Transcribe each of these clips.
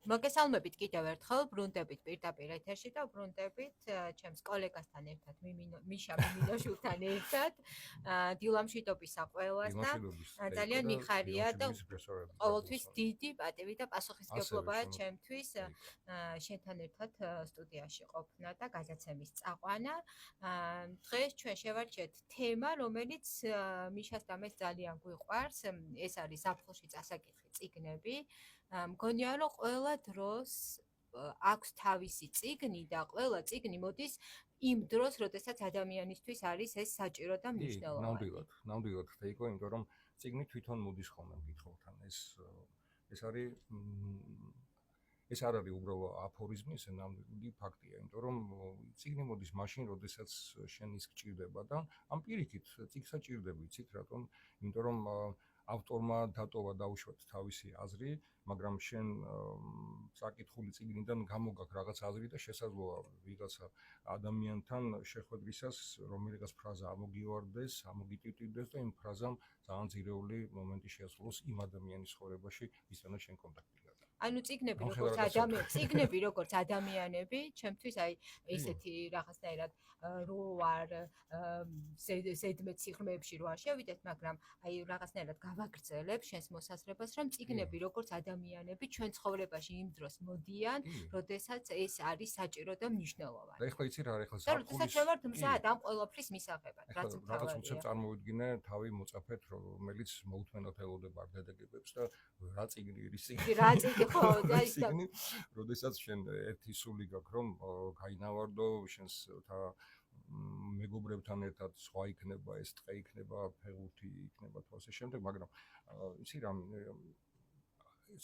მოგესალმებით კიდევ ერთხელ, ბრუნდებით პირდაპირ ეთერში და ბრუნდებით ჩემს კოლეგასთან ერთად, მიშა მიმინოშულთან ერთად. დილამშვიდობისა ყველას და ძალიან მიხარია და ყოველთვის დიდი პატივი და პასუხისმგებლობაა ჩემთვის შენთან ერთად სტუდიაში ყოფნა და გადაცემის წაყვანა. დღეს ჩვენ შევარჩიეთ თემა, რომელიც მიშას და მეც ძალიან გვიყვარს. ეს არის ზაფხულში წასაკითხი წიგნები. მგონია რომ ყველა დროს აქვს თავისი წიგნი და ყველა წიგნი მოდის იმ დროს, როდესაც ადამიანისთვის არის ეს საჭირო და მნიშვნელოვანი. ნამდვილად, თეიკო, იმიტომ რომ წიგნი თვითონ მოდის ხოლმე მკითხველთან. ეს არ არის უბრალოდ აფორიზმი, ეს ნამდვილი ფაქტია, იმიტომ რომ წიგნი მოდის მაშინ, როდესაც შენ ის გჭირდება და ამ პირიქით წიგნს საჭირდება, იცით რატომ? იმიტომ რომ ავტორმა დატოვა დაუშვათ თავისი აზრი, მაგრამ შენ საკითხული წიგნიდან გამოგაქვს რაღაც აზრი და შესაძლოა ვიღაცა ადამიანთან შეხვედრისას რომელიღაც ფრაზა ამოგივარდეს, ამოგიტივტივდეს და იმ ფრაზამ ძალიან ძირეული მომენტი შეასრულოს იმ ადამიანის ცხოვრებაში, ვისთანაც შენ კონტაქტი გაქვს. ანუ წიგნები როგორც ადამიანები, ჩემთვის აი ესეთი რაღაცნაირად რო არ ზედმეტ სიღრმეებში რო არ შევიდეთ, მაგრამ აი რაღაცნაირად გავაგრძელებ შენს მოსაზრებას, რომ წიგნები როგორც ადამიანები ჩვენ ცხოვრებაში იმ დროს მოდიან, როდესაც ეს არის საჭირო და მნიშვნელოვანი. და ეხლა იცი რა, ეხლა ზაფხულის ჩვენ ვართ მზად ამ ყველაფრის მისაღებად, რაც რაღაც უცებ წარმოვიდგინე თავი მოწაფეთ, რომელიც მოუთმენად ელოდება არდადეგებებს და რა წიგნი ის წიგნი ხო, და ის წიგნი, როდესაც შენ ერთი სული გაქვს, რომ გაინავარდო შენს მეგობრებთან ერთად სხვა იქნება, ეს ტყე იქნება, ფეხბურთი იქნება თუ ასე შემდეგ, მაგრამ იცი რა,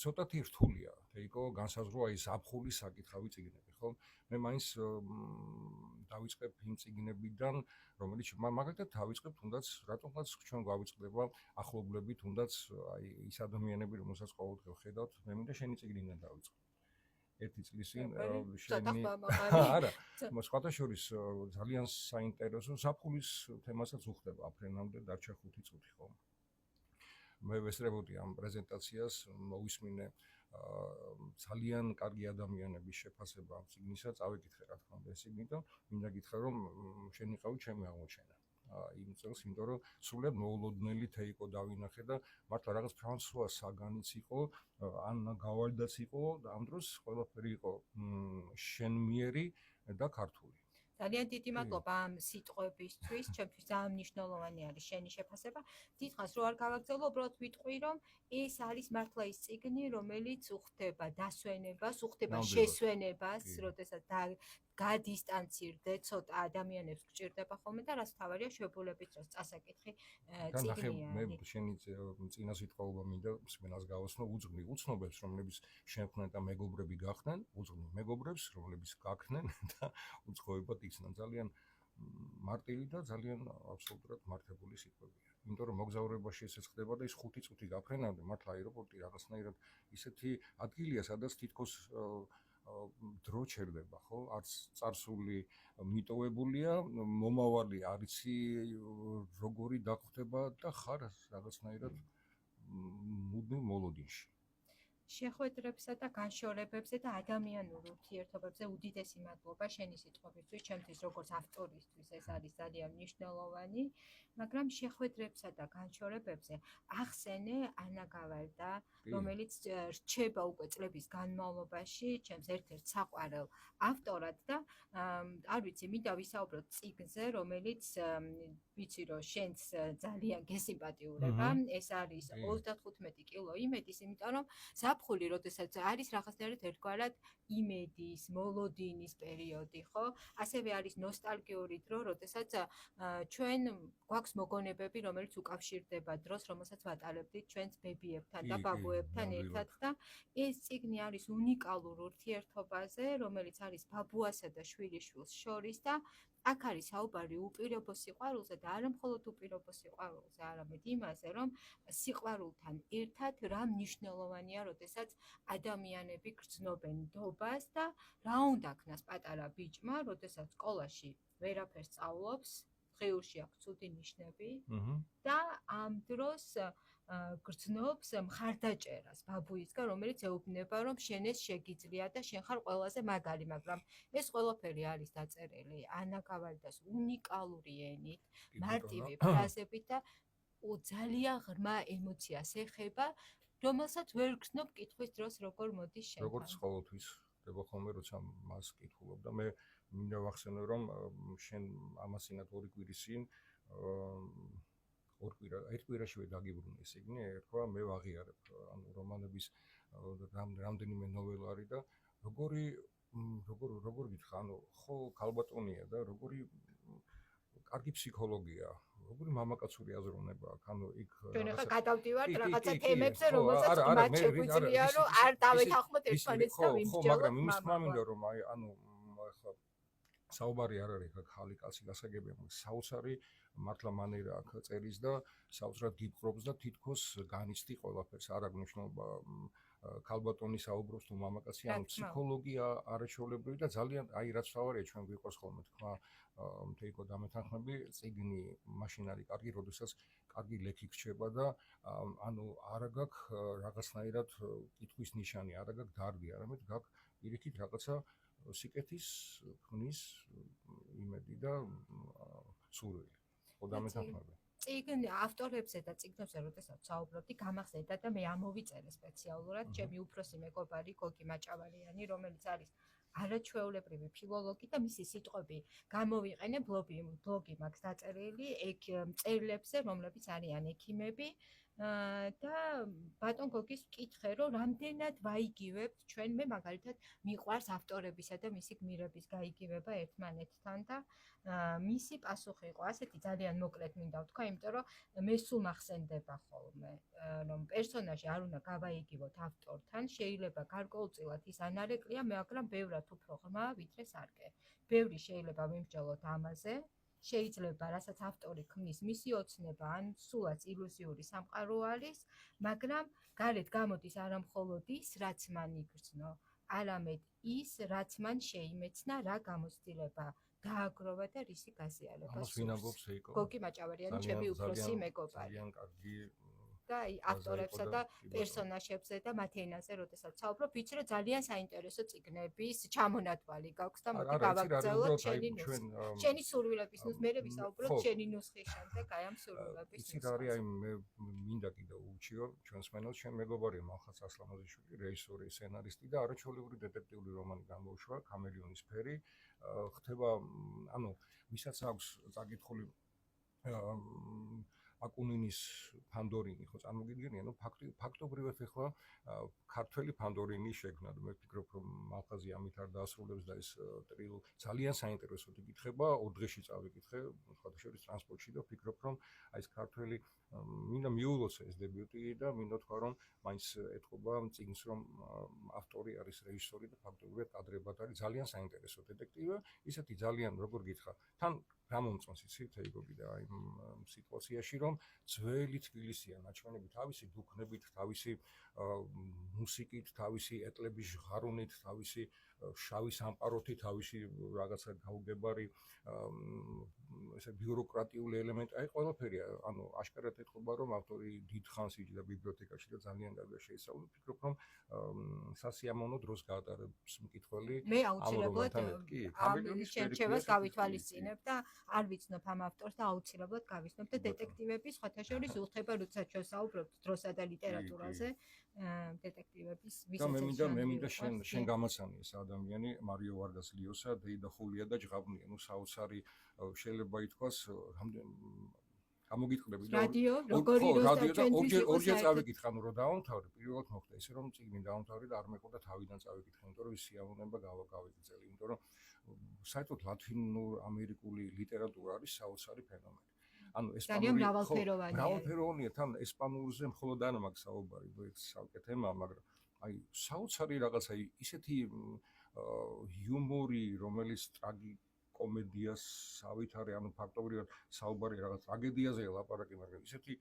ცოტათი რთულია, თეიკო, განსაზღვრა ის ზაფხულის საკითხავი წიგნები, ხო? მე მაინც დავიწყებ იმ წიგნებიდან, რომელიც მაგალითად დავიწყებ თუნდაც, რატომღაც ჩვენ გვავიწყდება ახლობლები, თუნდაც აი ის ადამიანები, რომელსაც ყოველდღე ვხედავთ, მე მინდა შენი წიგნიდან დავიწყო. ერთი წლის წინ შენი არა, სხვათა შორის ძალიან საინტერესო ზაფხულის თემასაც უხდება აფრენამდე დარჩა 5 წუთი, ხო? მე ვესწრებოდი ამ პრეზენტაციას, მოვისმინე ძალიან კარგი ადამიანების შეფასება ამ წიგნისა, წავიკითხე რა თქმა უნდა ეს წიგნი და მინდა გითხრა რომ შენ იყავი ჩემი აღმოჩენა. იმ წელს, იმიტომ რომ სულად მოულოდნელი თეიკო დავინახე და მართლა რაღაც ფრანსუა საგანიც იყო, ანა გავალდაც იყო და ამ დროს ყველაფერი იყო შენმიერი და ქართული. ძალიან დიდი მადლობა ამ სიტყვებისთვის, ჩემთვის ძალიან მნიშვნელოვანი არის შენი შეფასება. დიდხანს რო არ გავაგრძელო, უბრალოდ ვიტყვი, რომ ეს არის მართლა ის წიგნი, რომელიც უხდება დასვენებას, უხდება შესვენებას, როდესაც გადისტანცირდე ცოტა ადამიანებს გჭირდება ხოლმე და რაც თავარია შებულებით დროს წასაკითხი წიგნია. მე შენი წინა სიტყვაობა მინდა მსმენელს გავაცნო უცნობებს, რომლებიც შეხვდნენ და მეგობრები გახდნენ, უძღვნი მეგობრებს, რომლებიც გაქნენ და უცხოებად იქცნენ. ძალიან მარტივი და ძალიან აბსოლუტურად მართებული სიტყვებია. იმიტომ რომ მოგზაურებაში ესეც ხდება და ის 5 წუთი გაფრენამდე მართლა აეროპორტი რაღაცნაირად ისეთი ადგილია, სადაც თითქოს დრო ჩერდება, ხო? არც წარსული მიტოვებულია, მომავალი არიცი როგორი დაგხვდება და ხარ რაღაცნაირად მუდმივ მოლოდინში. შეხვედრებსა და განშორებებზე და ადამიანურ ურთიერთობებზე უდიდესი მადლობა შენი სიტყვებისთვის, ჩემთვის როგორც ავტორისთვის ეს არის ძალიან მნიშვნელოვანი, მაგრამ შეხვედრებსა და განშორებებზე ახსენე ანა გავალდა, რომელიც რჩება უკვე წლების განმავლობაში ჩემს ერთ-ერთ საყვარელ ავტორად და არ ვიცი, მინდა ვისაუბროთ წიგნზე, რომელიც ვიცი რომ შენს ძალიან გესიმპათიურება, ეს არის 35 კილო იმედის, იმიტომ რომ ზაფხული, როდესაც არის რაღაცნაირად ერთგვარად იმედის, მოლოდინის პერიოდი, ხო? ასევე არის ნოსტალგიური დრო, როდესაც ჩვენ გვაქვს მოგონებები, რომელიც უკავშირდება დროს, რომელსაც ვატარებდით ჩვენს ბებიებთან და ბაბუებთან ერთად და ეს წიგნი არის უნიკალურ ურთიერთობაზე, რომელიც არის ბაბუასა და შვილიშვილს შორის და აქ არის საუბარი უპირობო სიყვარულზე და არა მხოლოდ უპირობო სიყვარულზე, არამედ იმაზე, რომ სიყვარულთან ერთად რა მნიშვნელოვანია, როდესაც ადამიანები გრძნობენ ნდობას და რა უნდა ქნას პატარა ბიჭმა, როდესაც სკოლაში ვერაფერს სწავლობს, დღიურში აქვს ცუდი ნიშნები და ამ დროს გრძნობს მხარდაჭერას ბაბუისგან, რომელიც ეუბნება, რომ შენ ეს შეგიძლია და შენ ხარ ყველაზე მაგარი, მაგრამ ეს ყველაფერი არის დაწერილი ანა გავალდას უნიკალური ენით, მარტივი ფრაზებით და ძალიან ღრმა ემოციას ეხება, რომელსაც ვერ გრძნობ კითხვის დროს როგორ მოდის შენთან. როგორც ყოველთვის ხდება ხოლმე, როცა მას კითხულობ და მე მინდა ვახსენო, რომ შენ ამას წინათ 2 კვირის წინ ერთ კვირაშივე დაგიბრუნე ეს იგნე, ერთხვა მე ვაღიარებ ანუ რომანების რამდენიმე ნოველა არის და როგორ გითხრა, ანუ ხო ქალბატონია და როგორი კარგი ფსიქოლოგია, როგორი მამაკაცური აზროვნება აქვს, ანუ იქ ჩვენ ახლა გადავდივართ რაღაცა თემებზე, რომელსაც მათ შეგვიძლია, რომ არ დავეთანხმოთ ერთმანეთს და ვიმსჯელოთ. მაგრამ იმის თქმა მინდა, რომ ანუ ახლა საუბარი არ არის ხალი კაცი გასაგებია, მაგრამ საოცარი მართლა მანერა აქვს წერის და საოცრად გიპყრობს და თითქოს განიცდი ყველაფერს, არ აქვს მნიშვნელობა ქალბატონი საუბრობს თუ მამაკაცი, ანუ ფსიქოლოგია არაჩვეულებრივი და ძალიან აი რაც თავარია ჩვენ გვიყვარს ხოლმე თქვა თეიკო დამეთანხმები, წიგნი მაშინ არის კარგი, როდესაც კარგი ლექი გრჩება და ანუ არა გაქვს რაღაცნაირად კითხვის ნიშანი, არა გაქვს დარგი, არამედ გაქვს პირიქით რაღაცა სიკეთის ქმნის იმედი და სურვილი. დამეთანხმები. წიგნ ავტორებზე და წიგნებზე როდესაც საუბრობდი, გამახსენდა და მე ამოვიწერე სპეციალურად ჩემი უფროსი მეგობარი გოგი მაჭავალიანი, რომელიც არის არაჩვეულებრივი ფილოლოგი და მისი სიტყვები გამოვიყენე ბლოგი მაქვს დაწერილი მწერლებზე, რომლებიც არიან ექიმები და ბატონ გოგის ვკითხე, რომ რამდენად ვაიგივებთ ჩვენ, მე მაგალითად მიყვარს ავტორებისა და მისი გმირების გაიგივება ერთმანეთთან და მისი პასუხი იყო ასეთი, ძალიან მოკლედ მინდა ვთქვა, იმიტომ რომ მე სულ მახსენდება ხოლმე, რომ პერსონაჟი არ უნდა გავაიგივოთ ავტორთან, შეიძლება გარკვეულწილად ის ანარეკლია, მაგრამ ბევრად უფრო ღრმა, ვიდრე სარკე. ბევრი შეიძლება ვიმსჯელოთ ამაზე. შეიძლება, რასაც ავტორი ქმნის, მისი ოცნება ან სულაც ილუზიური სამყარო არის, მაგრამ გარეთ გამოდის არა მხოლოდ ის, რაც მან იგრძნო, არამედ ის, რაც მან შეიმეცნა, რა გამოცდილება დააგროვა და რისი გაზიარება სურს. ვინ ამბობს ეიკო? გოგი მაჭავალიანი, ჩემი უფროსი მეგობარი. ძალიან კარგი და ავტორებსა და პერსონაჟებზე და მათ ენაზე, როდესაც საუბრობ, ვიცი რომ ძალიან საინტერესო წიგნების ჩამონათვალი გაქვს და მოდი გავაგრძელოთ შენი სურვილების ნუსხა. მე ვისაუბროთ შენი ნუსხის შემდეგ აი ამ სურვილების ნუსხაზე. ის არის აი მე მინდა კიდევ უჩიო ჩვენს მენელს, შენ მეგობარია მალხაც ასლამაზიშვილი, რეჟისორი, სცენარისტი და არაჩვეულებრივი დეტექტიული რომანი გამოუშვა „ქამელიონის ფერი“. ხდება ანუ ვისაც აქვს წაკითხული აკუნინის ფანდორინი ხო წარმოგიდგენია, ნუ ფაქტობრივად ეხლა ქართველი ფანდორინი შექმნა და მე ვფიქრობ რომ მალხაზი ამით არ დაასრულებს და ეს ძალიან საინტერესო იკითხება, 2 დღეში წავიკითხე, სხვათა შორის ტრანსპორტში და ვფიქრობ რომ აი ეს ქართველი მინდა მიულოცე ეს დებიუტი და მინდა თქვა რომ მაინც ეთყობა წიგნს რომ ავტორი არის რეჟისორი და ფაქტობრივად კადრებად არის ძალიან საინტერესო დეტექტივი, ისეთი ძალიან როგორ გითხრა, თან გამომწონს იცით ეიგოგი და აი სიტუაციაში რომ ძველი თბილისია ნაჩვენები თავისი დუქნებით, თავისი მუსიკით, თავისი ეტლების ჟღარუნით, თავისი შავი სამყაროთი, თავისი რაღაცა გაუგებარი ესე ბიუროკრატიული ელემენტი, აი ყველაფერი, ანუ აშკარად ეთქობა რომ ავტორი დიდხანს იჯდა ბიბლიოთეკაში და ძალიან კარგად შეისწავლა. ვფიქრობ რომ სასიამოვნო დროს გაატარებს მკითხველი მე აუცილებლად ჩემს გავითვალისწინებ და არ ვიცნობ ამ ავტორს და აუცილებლად გავიცნობ და დეტექტივების სხვათა შორის უხდება, როცა ჩვენ საუბრობთ დროსა და ლიტერატურაზე, დეტექტივების ვისაც მე მინდა შენ გამაცანი ეს ადამიანი მარიო ვარგას ლიოსა, დეიდა ხულია და ჟღაბნია, ნუ საოცარი შეიძლება ითქვას გამოგიტყდები და რადიო როგორი ორჯერ წავიკითხე, ანუ რომ დავამთავრე, პირველად მოხდა ესე რომ წიგნი დავამთავრე და არ მეყოდა თავიდან წავიკითხე, იმიტომ რომ ის სიამოვნება გავიგრძელე, იმიტომ რომ საერთოდ ლათინურ ამერიკული ლიტერატურა არის საოცარი ფენომენი. ანუ ესპანური მრავალფეროვანია, თან ესპანურზე მხოლოდ არ მაქვს საუბარი, ეს საუკეთესო თემაა, მაგრამ აი საოცარი რაღაცა ისეთი იუმორი, რომელიც ტრაგიკომედიას სავითარი, ანუ ფაქტობრივად საუბარი რაღაც ტრაგედიაზეა ლაპარაკი, მაგრამ ისეთი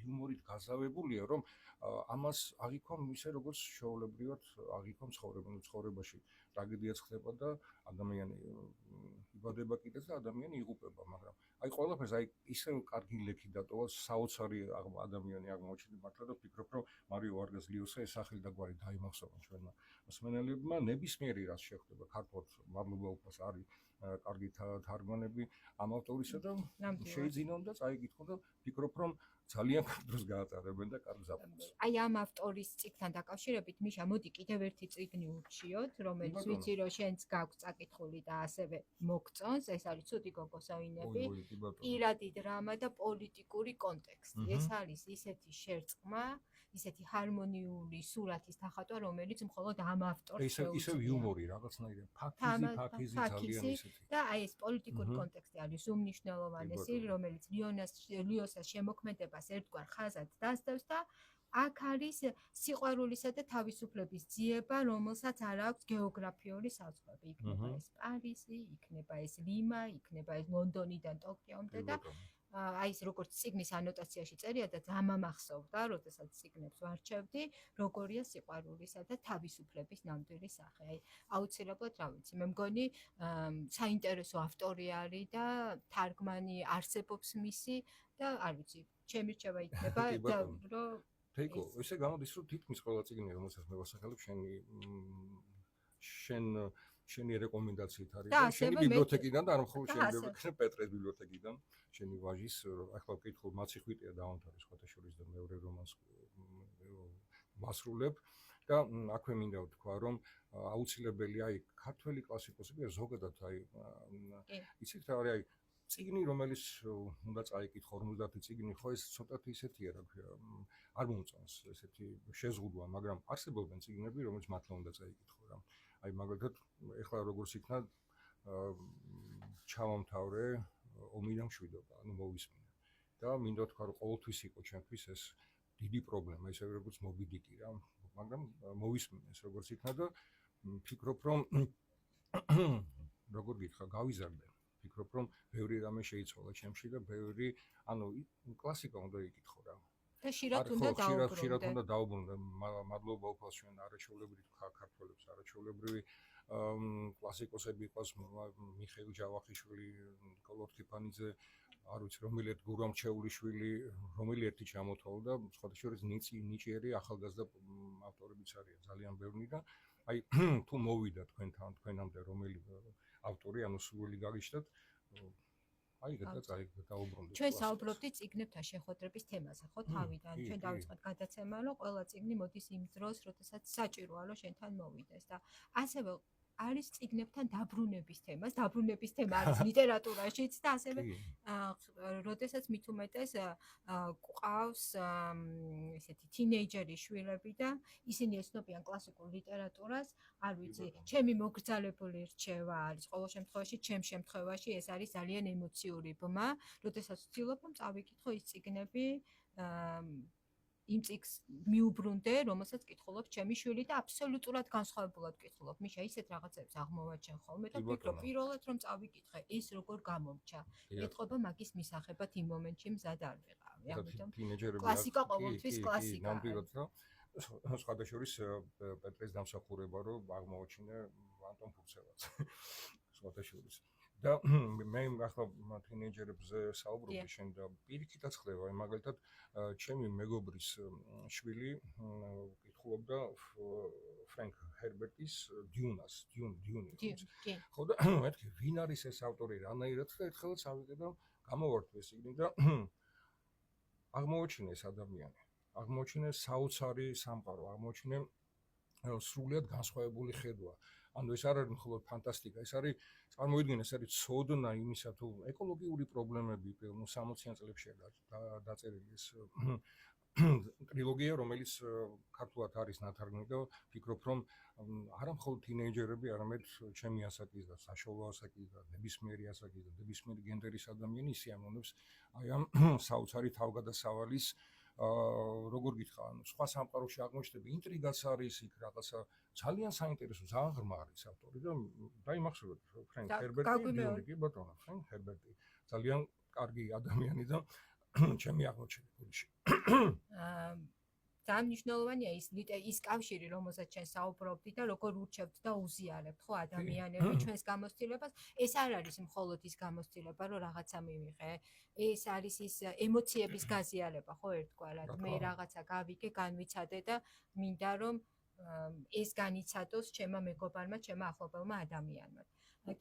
იუმორით გაზავებულია, რომ ამას აღიქვა ისე როგორც შეულებრივად აღიქვა ცხოვრებაში. ტრაგედიაც ხდება და ადამიანი იბადება კიდეც და ადამიანი იღუპება, მაგრამ აი ყველაფერს აი ისე კარგი ლექი დატოვა საოცარი ადამიანი აღმოჩნდა მართლა და ვფიქრობ, რომ მარიო ვარგას ლიოსა ეს სახელი და გვარი დაიმახსოვრა ჩვენმა მსმენელებმა ნებისმიერი რაც შეხვდება ქართულად მადლობა უფალს არის კარგი თარგმანები ამ ავტორისა და შეიძინონ და წაიკითხონ და ვფიქრობ, რომ ძალიან კარგ დროს გაატარებენ და კარგ ზაფხულს. აი ამ ავტორის წიგნთან დაკავშირებით მიშა მოდი კიდევ ერთი წიგნი ურჩიოთ, რომელიც ვიცი რომ შენც გაქვს წაკითხული და ასევე მოგწონს, ეს არის ცუდი გოგოსოინები, პირადი დრამა და პოლიტიკური კონტექსტი. ეს არის ისეთი შერწყმა, ისეთი ჰარმონიული სურათის დახატვა, რომელიც მხოლოდ ამ ავტორს შეუძლია. ისე იუმორი რაღაცნაირად ფაქიზი ძალიან ისეთი. და აი ეს პოლიტიკური კონტექსტი არის უმნიშვნელოვანესი, რომელიც ლიოსას შემოქმედებას ერთგვარ ხაზად დასდევს და აქ არის სიყვარულისა და თავისუფლების ძიება, რომელსაც არ აქვს გეოგრაფიული საზღვრები. იქნება ეს პარიზი, იქნება ეს ლიმა, იქნება ეს ლონდონიდან ტოკიომდე და აი ეს როგორც წიგნის ანოტაციაში წერია და დამამახსოვდა, როდესაც წიგნებს ვარჩევდი, როგორია სიყვარულისა და თავისუფლების ნამდვილი სახე. აი აუცილებლად რა ვიცი, მე მგონი საინტერესო ავტორი არის და თარგმანი არსებობს მისი და არ ვიცი, ჩემი რჩევა იქნება და რომ თეიკო, ესე გამოდის, რომ თითქმის ყველა წიგნი, რომელსაც მე ვასახელებ, შენი რეკომენდაციით არის და შენი ბიბლიოთეკიდან და არ მხოლოდ შენი ბიბლიოთეკიდან, პეტრეს ბიბლიოთეკიდან, შენი ვაჟის, ახლა ვკითხულობ მაცი ხვიტია დაამთავრეს სხვათა შორის და მეორე რომანს ვასრულებ და აქვე მინდა ვთქვა, რომ აუცილებელია აი ქართველი კლასიკოსები ზოგადად აი იცით რა არის აი წიგნი, რომელიც უნდა წაიკითხო 50 წიგნი, ხო ეს ცოტათი ისეთია, რა ქვია, არ მომწონს ესეთი შეზღუდვა, მაგრამ არსებობენ წიგნები, რომელიც მართლა უნდა წაიკითხო რა. აი მაგალითად, ეხლა როგორც იქნა ჩავამთავრე ომიდან მშვიდობა, ანუ მოვისმინე. და მინდა თქვა, რომ ყოველთვის იყო ჩემთვის ეს დიდი პრობლემა, ისე როგორც მობი დიკი რა, მაგრამ მოვისმინე ეს როგორც იქნა და ვფიქრობ, რომ როგორ გითხრა, გავიზარდე. ვფიქრობ, რომ ბევრი რამე შეიცვალა ჩემში და ბევრი, ანუ კლასიკა უნდა იკითხო რა. და ხშირად უნდა დაუბრუნდე. მადლობა უფალს ჩვენ არაჩვეულებრივი ქართველებს, არაჩვეულებრივი კლასიკოსები იყოს მიხეილ ჯავახიშვილი, ნიკოლოზ ქიფანიძე, არ ვიცი რომელი ერთ გურამჩეულიშვილი, რომელი ერთი ჩამოთვალა და სხვათა შორის ნიჭიერი ახალგაზრდა ავტორებიც არიან ძალიან ბევრი და აი თუ მოვიდა თქვენამდე რომელი ავტორი, ანუ სრული გაგიშტათ, აი დაუბრუნდით. ჩვენ საუბრობდით წიგნებთან შეხვედრების თემაზე, ხო, თავიდან. ჩვენ დავიწყეთ გადაცემა, რომ ყველა წიგნი მოდის იმ დროს, როდესაც საჭიროა, რომ შენთან მოვიდეს და ასევე არის წიგნებთან დაბრუნების თემას, დაბრუნების თემა არის ლიტერატურაშიც და ასევე როდესაც მით უმეტეს ყავს ესეთი თინეიჯერი შვილები და ისინი ეცნობიან კლასიკურ ლიტერატურას, არ ვიცი, ჩემი მოგრძალებული რჩევა არის ყოველ შემთხვევაში, ჩემ შემთხვევაში ეს არის ძალიან ემოციური ბმა, როდესაც ვცდილობ რომ წავიკითხო ის წიგნები იმ წიგს მიუბრუნდე, რომელსაც კითხულობ ჩემი შვილი და აბსოლუტურად განსხვავებულად კითხულობ. მიშა ისეთ რაღაცებს აღმოვაჩენ ხოლმე და ვფიქრობ პირველად რომ წავიკითხე, ის როგორ გამომჩა. ეთყობა მაგის მისაღებად იმ მომენტში მზად არ ვიყავი. ამიტომ კლასიკა ყოველთვის კლასიკა. ნამდვილად რა. სხვათა შორის პეტრეს დამსახურება რომ აღმოაჩინე ანტონ ფურცევაც. სხვათა შორის. და მე ახლა თინეიჯერებზე საუბრობდი შენ და პირიქითაც ხდება, მაგალითად ჩემი მეგობრის შვილი კითხულობდა ფრენკ ჰერბერტის დიუნას, დიუნი. ხო და მეთქი ვინ არის ეს ავტორი, რანაირად და ერთხელაც ავიღე და გამოვართვე ეს წიგნი და აღმოაჩინე ეს ადამიანი. აღმოაჩინე საოცარი სამყარო, აღმოაჩინე სრულიად განსხვავებული ხედვა. ანუ ეს არ არის მხოლოდ ფანტასტიკა, ეს არის წარმოიდგინე, ეს არის ცოდნა იმისა თუ ეკოლოგიური პრობლემები 60-იან წლებში დაწერილი ეს ტრილოგია, რომელიც ქართულად არის ნათარგმნი და ვფიქრობ, რომ არა მხოლოდ თინეიჯერები, არამედ ჩემი ასაკის და საშუალო ასაკის და ნებისმიერი ასაკის და ნებისმიერი გენდერის ადამიანი ისიამოვნებს აი ამ საოცარი თავგადასავალის როგორ გითხრა, ანუ სხვა სამყაროში აღმოჩნდება ინტრიგაც არის იქ რაღაცა ძალიან საინტერესო, ძალიან ღრმა არის ავტორი და დაიმახსოვრეთ ფრენკ ჰერბერტი, კი ბატონო, ფრენკ ჰერბერტი ძალიან კარგი ადამიანი და ჩემი აღმოჩენილი. ძალიან მნიშვნელოვანია ის კავშირი, რომელზეც ჩვენ საუბრობდი და როგორ ურჩევთ და უზიარებთ ხო ადამიანები ჩვენს გამოცდილებას. ეს არ არის მხოლოდ ის გამოცდილება, რომ რაღაცა მივიღე. ეს არის ის ემოციების გაზიარება ხო ერთგვარად. მე რაღაცა გავიგე, განვიცადე და მინდა რომ ეს განიცადოს ჩემმა მეგობარმა, ჩემმა ახლობელმა ადამიანმა.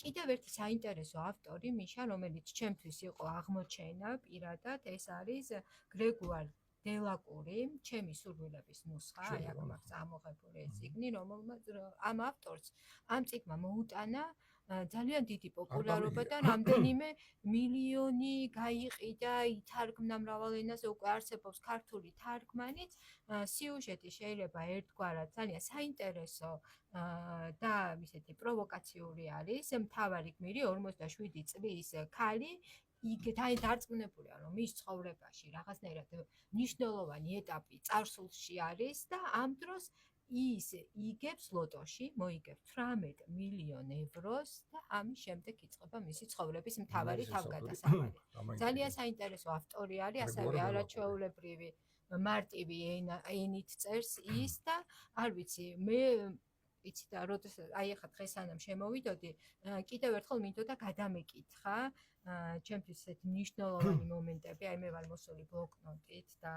კიდევ ერთი საინტერესო ავტორი მიშა, რომელიც ჩემთვის იყო აღმოჩენა პირადად, ეს არის გრეგუარ დელაკური, ჩემი სურვილების ნუსხა, აი აქ მაქვს ამოღებული ეს წიგნი, რომელმაც ამ ავტორს ამ წიგნმა მოუტანა ძალიან დიდი პოპულარობა და რამდენიმე მილიონი გაიყიდა, ითარგმნა მრავალ ენაზე, უკვე არსებობს ქართული თარგმანიც. სიუჟეტი შეიძლება ერთგვარად ძალიან საინტერესო და ისეთი პროვოკაციული არის. მთავარი გმირი 47 წლის ქალი დარწმუნებულია, რომ მის ცხოვრებაში რაღაცნაირად მნიშვნელოვანი ეტაპი წარსულში არის და ამ დროს ის იგებს ლოტოში, მოიგებს 18 მილიონ ევროს და ამის შემდეგ იწყება მისი ცხოვრების მთავარი თავგადასავალი. ძალიან საინტერესო ავტორი არის, ასევე არაჩვეულებრივი მარტივი ენით წერს ის და არ ვიცი, მე იცი და როდესაც აი ახლა დღეს სანამ შემოვიდოდი, კიდევ ერთხელ მინდოდა გადამეკითხა ჩემთვის ესეთი მნიშვნელოვანი მომენტები, აი მე ვარ მოსული ბლოკნოტით და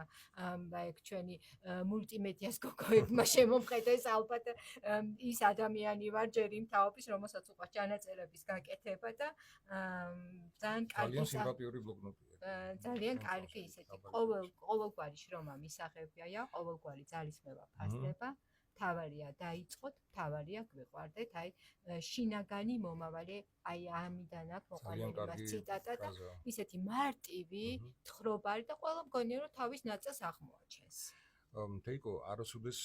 აი ჩვენი მულტიმედიას გოგოებმა შემომხედეს ალბათ ის ადამიანი ვარ ჯერ იმ თაობის, რომელსაც უყვარს ჩანაწერების გაკეთება და ძალიან კარგი სიმპათიური ბლოკნოტია. ძალიან კარგი ისეთი ყოველგვარი შრომა მისაღებია, ყოველგვარი ძალისხმევა ფასდება. თავარია დაიწყოთ, თავარია გვიყვარდეთ, აი შინაგანი მომავალი, აი ამიდან აქვს მოყვანილი მას ციტატა და ისეთი მარტივი, თხრობარი და ყველა მგონია რომ თავის ნაწილს აღმოაჩენს. თეიკო, არასოდეს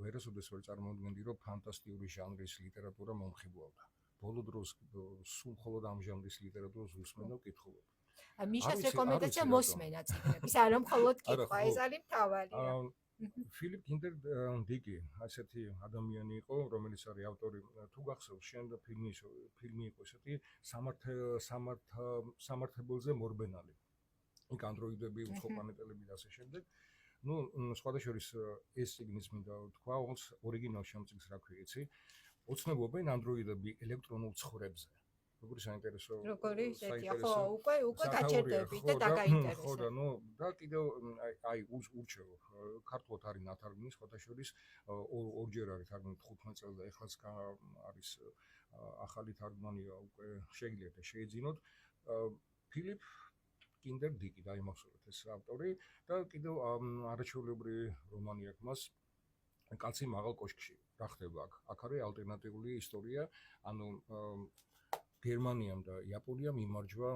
ვერ წარმოუდგენდი, რომ ფანტასტიკური ჟანრის ლიტერატურა მომხიბლავდა. ბოლო დროს სულ მხოლოდ ამ ჟანრის ლიტერატურას უსმენ და ვკითხულობ. მიშას რეკომენდაცია მოსმენა წიგნების, არა მხოლოდ კითხვა, ეს არის მთავარი. ფილიპ კინდერ დიკი, ასეთი ადამიანი იყო, რომელიც არის ავტორი, თუ გახსოვს, შენ და ფილმი იყო ესეთი სამართებელზე მორბენალი. იქ ანდროიდები, უცხო პლანეტელები და ასე შემდეგ. ნუ სხვადასხვა ეს წიგნის მინდა თქვა, ორიგინალში ამ წიგნს რა ქვია, იცი? ოცნებობენ ანდროიდები ელექტრონულ ცხრებზე. როგორი საინტერესო. როგორი ისეთი, ხო, უკვე გაჩერდები და დაგაინტერესო. ხო და ნუ და კიდევ აი ურჩევ ქართულად არის ნათარგმნი, სხვადასხვა ორჯერ არის თარგმნილი 15 წელს და ეხლაც არის ახალი თარგმანია, უკვე შეგიძლიათ შეეძინოთ. ფილიპ კინდერ დიკი დაიმახსოვრეთ ეს ავტორი და კიდევ არაჩვეულებრივი რომანი აქვს მას კაცი მაღალ კოშკში. რა ხდება აქ? აქ არის ალტერნატიული ისტორია, ანუ გერმანიამ და იაპონიამ იმარჯვა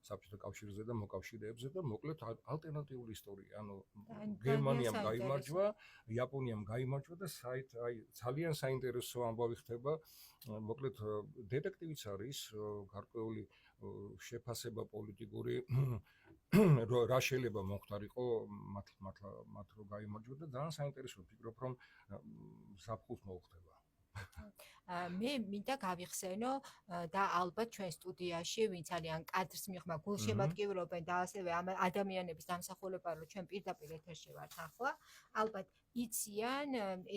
საბჭოთა კავშირზე და მოკავშირეებზე და მოკლედ ალტერნატიული ისტორია. ანუ გერმანიამ გაიმარჯვა, იაპონიამ გაიმარჯვა და აი ძალიან საინტერესო ამბავი ხდება. მოკლედ დეტექტივიც არის, გარკვეული შეფასება პოლიტიკური რა შეიძლება მოხდარიყო მათ რო გაიმარჯვა და ძალიან საინტერესო ვფიქრობ, რომ ზაფხულს მოხდება. მე მინდა გავიხსენო და ალბათ ჩვენ სტუდიაში ვინც არიან კადრს მიღმა გულშემატკივრობენ და ასევე ამ ადამიანების დამსახურება რომ ჩვენ პირდაპირ ეთერში ვართ ახლა ალბათ იციან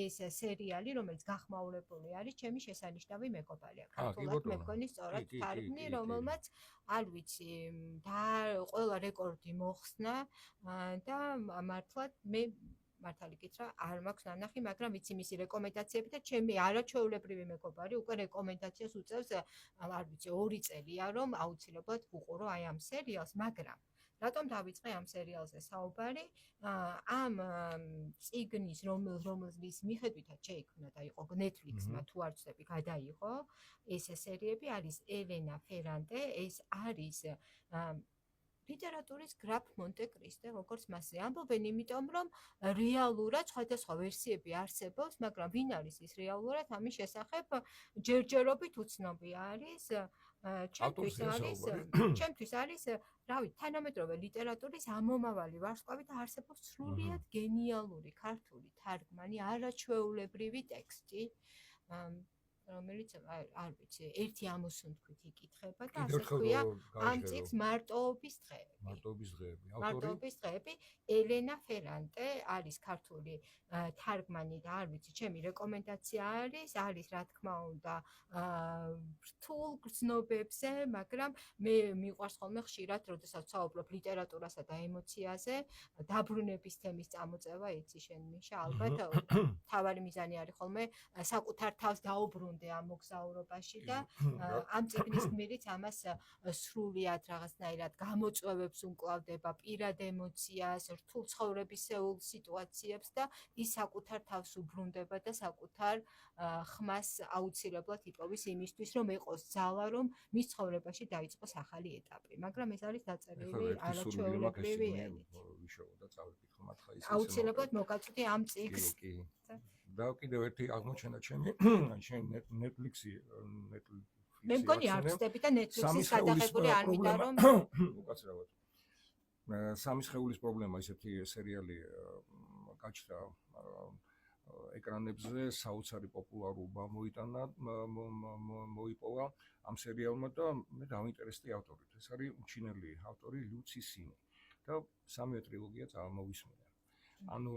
ეს სერიალი რომელიც გახმაურებული არის ჩემი შესანიშნავი მეგობარია ქართულად მე მგონი სწორად თარგმნი რომელმაც არ ვიცი და ყველა რეკორდი მოხსნა და მართლაც მე მართალი კითხრა არ მაქვს ნანახი, მაგრამ ვიცი მისი რეკომენდაციები და ჩემი არაჩვეულებრივი მეგობარი უკვე რეკომენდაციას უწევს, არ ვიცი, 2 წელია რომ აუცილებლად ვუყურო აი ამ სერიალს, მაგრამ რატომ დავიწყე ამ სერიალზე საუბარი? ამ წიგნის რომელის მიხედვითაც შეიქმნა და იყო Netflix-მა თუ არ ვცდები, გადაიღო ეს სერიები არის ელენა ფერანტე, ეს არის ლიტერატურის გრაფ მონტე-კრისტო, როგორც მასზე ამბობენ, იმიტომ რომ რეალურად სხვადასხვა ვერსიები არსებობს, მაგრამ ვინ არის ის რეალურად ამის შესახებ ჯერჯერობით უცნობი არის. ჩემთვის არის, რავი, თანამედროვე ლიტერატურის ამომავალი ვარსკვლავი და არსებობს სრულიად გენიალური ქართული თარგმანი, არაჩვეულებრივი ტექსტი. რომელიც არ ვიცი, ერთი ამოსუნთქვით იკითხება და კიდევ ასე ერთხელ ქვია ამ გაიჟღერო. წიგნს მარტოობის დღეები. მარტოობის დღეები. ავტორი მარტოობის დღეები ელენა ფერანტე არის ქართული თარგმანი და არ ვიცი, ჩემი რეკომენდაცია არის რა თქმა უნდა რთულ გრძნობებზე, მაგრამ მე მიყვარს ხოლმე ხშირად, როდესაც ვსაუბრობ ლიტერატურასა და ემოციაზე, დაბრუნების თემის წამოწევა, იცი შენ მიშა, ალბათ თავარი მიზანი არის ხოლმე საკუთარ თავს დაუბრუნდე ამ მოგზაურობაში და ამ წიგნის გმირიც ამას სრულიად რაღაცნაირად გამოწვევებს უმკლავდება პირად ემოციას, რთულ ცხოვრებისეულ სიტუაციებს და ის საკუთარ თავს უბრუნდება და საკუთარ ხმას აუცილებლად იპოვის იმისთვის, რომ ეყოს ძალა, რომ მის ცხოვრებაში დაიწყოს ახალი ეტაპი. მაგრამ ეს არის დაწერილი არაჩვეულებრივი ენით. ვიშოვო და წავიკითხო მართლა ის აუცილებლად მოგაწვდი ამ წიგნს. და კიდევ ერთი აღმოჩენა ჩემი Netflix-ი მე მგონი არ ვწდები და Netflix-ის გადაღებული არ მინდა რომ უკაცრავად. სამი სხეულის პრობლემა ისეთი სერიალი გაჩნდა ეკრანებზე, საოცარი პოპულარობა მოიტანა, მოიპოვა ამ სერიალმა და მე დავინტერესდი ავტორით. ეს არის ჩინელი ავტორი ლუ ცისინი და სამივე ტრილოგია წარმოვისმინა. ანუ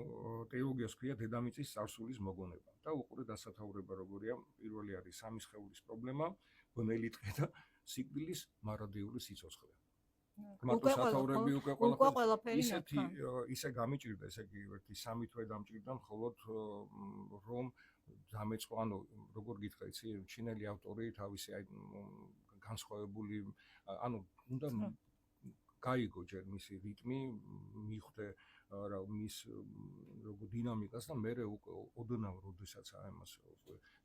ტრილოგიას ქვია დედამიწის წარსულის მოგონება და უყურე დასათაურება როგორია, პირველი არის სამი სხეულის პრობლემა, ბნელი ტყე და სიკვდილის მარადიული სიცოცხლე. უკვე ყველაფერი ისეთი ისე გამიჭირდა, ესე იგი ერთი სამი თვე დამჭირდა მხოლოდ რომ დამეწყო, ანუ როგორ გითხრა, იცი, ჩინელი ავტორი თავისი განსხვავებული, ანუ უნდა გაიგო ჯერ მისი რიტმი, მიხვდე რა მის როგორ დინამიკას და მე ოდნავ როდესაც ამას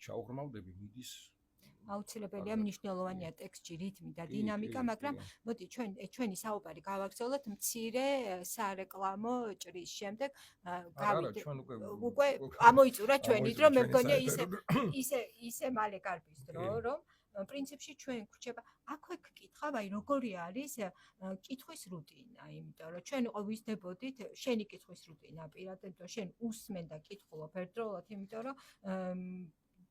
ჩაუღრმავდები მიდის აუცილებელია მნიშვნელოვანია ტექსტში რიტმი და დინამიკა, მაგრამ მოდი ჩვენი საუბარი გავაგრძელოთ მცირე სარეკლამო ჭრის შემდეგ უკვე ამოიწურა ჩვენი დრო, მე მგონია ისე მალე გარბის დრო, რომ პრინციპში ჩვენ გვრჩება აქვე გკითხავ, აი როგორი არის კითხვის რუტინა, იმიტომ რომ ჩვენ უკვე ვიზრდებოდით შენი კითხვის რუტინა პირადად, რომ შენ უსმენ და კითხულობ ერთდროულად, იმიტომ რომ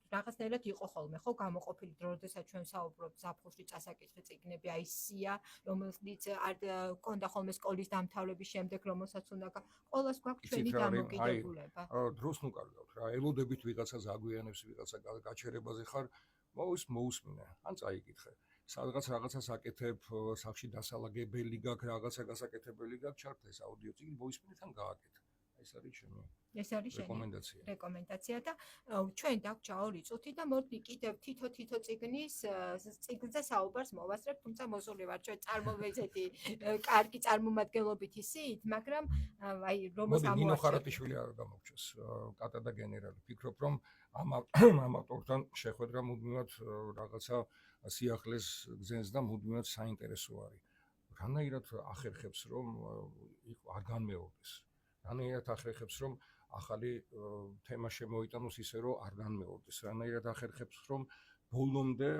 რაღაცნაირად იყო ხოლმე ხო გამოყოფილი დრო, როდესაც ჩვენ საუბრობთ ზაფხულში წასაკითხი წიგნები, აი სია, რომელიც არ კონდა ხოლმე სკოლის დამთავრების შემდეგ, რომელსაც უნდა ყოველას გვაქვს ჩვენი დამოკიდებულება. დროს ნუკარგავთ რა, ელოდებით ვიღაცა ზაგვიანებს, ვიღაცა გაჩერებაზე ხარ, მოусმინე, ან წაიკითხე. სადღაც რაღაცას აკეთებ, სახში დასალაგებელი გაქვს, რაღაცა გასაკეთებელი გაქვს, ჩართე ეს აუდიო წიგნი, მოусმინეთ ან გააკეთე. ეს არის ჩემი რეკომენდაცია და ჩვენ დაგჭა 2 წუთი და მოდი კიდევ თითო წიგნზე საუბარს მოვასწრებ, თუმცა მოსული ვარ ჩვენ წარმოვეძეთი კარგი წარმომადგენლობითი სიით, მაგრამ აი რომელს ამოვაჩერე. ნინო ხარატიშვილი არ გამოგჩეს, კატა და გენერალი. ფიქრობ რომ ამ ავტორთან შეხვედრა მუდმივად რაღაცა სიახლეს გზენს და მუდმივად საინტერესო არის. რანაირად ახერხებს რომ არ განმეორდეს. რანაირად ახერხებს რომ ახალი თემა შემოიტანოს ისე რომ არ განმეორდეს. რანაირად ახერხებს რომ ბოლომდე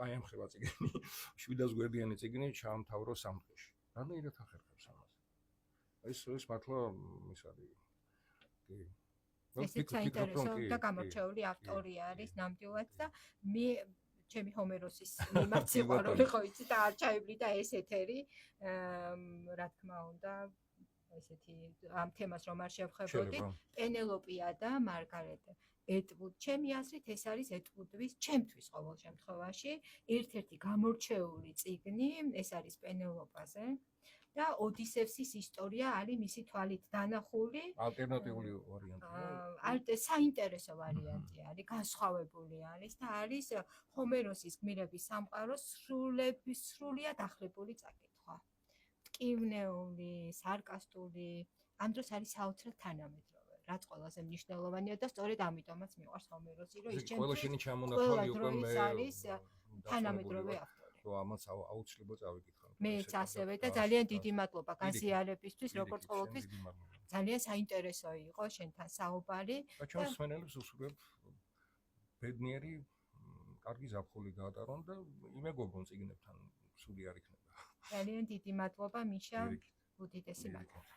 აი ამ ხელა წიგნი 700 გვერდიანი წიგნი ჩაამთავროს ამ დღეში. რანაირად ახერხებს ამას. ეს მართლა ის არის. ესეც საინტერესო და გამორჩეული ავტორი არის ნამდვილად და მე ჩემი ჰომეროსის მიმართ სიყვარული ხო იცი და არ ჩაიბლი და ეს ეთერი რა თქმა უნდა ესეთი ამ თემას რომ არ შევხვებოდი, პენელოპია და მარგარეტ ეტვუდ. ჩემი აზრით ეს არის ეტვუდვის ჩემთვის ყოველ შემთხვევაში ერთ-ერთი გამორჩეული წიგნი, ეს არის პენელოპაზე და ოდისევსის ისტორია არის მისი თვალით დანახული. ალტერნატიული ვარიანტი. საინტერესო ვარიანტი არის, განსხვავებული არის და არის ჰომეროსის გმირების სამყაროს სრულიადახლებული წაკითხვა. მტკივნეული, სარკასტული, ამ დროს არის საოცრად თანამედროვე, რაც ყველაზე მნიშვნელოვანია და სწორედ ამიტომაც მიყვარს ჰომეროსი, რომ ის ჩემთვის ყველა არის თანამედროვე ავტორი. ამაც აუცილებლად წავიკითხავ. მეც ასევე და ძალიან დიდი მადლობა განზიარებისთვის, როგორც ყოველთვის. ძალიან საინტერესო იყო შენთან საუბარი. და ჩვენს მსმენელებს უსურვებ ბედნიერი, კარგი ზაფხული გაატარონ და იმეგობონ წიგნებთან სული არ იქნება. ძალიან დიდი მადლობა მიშა, უდიდესი მადლობა.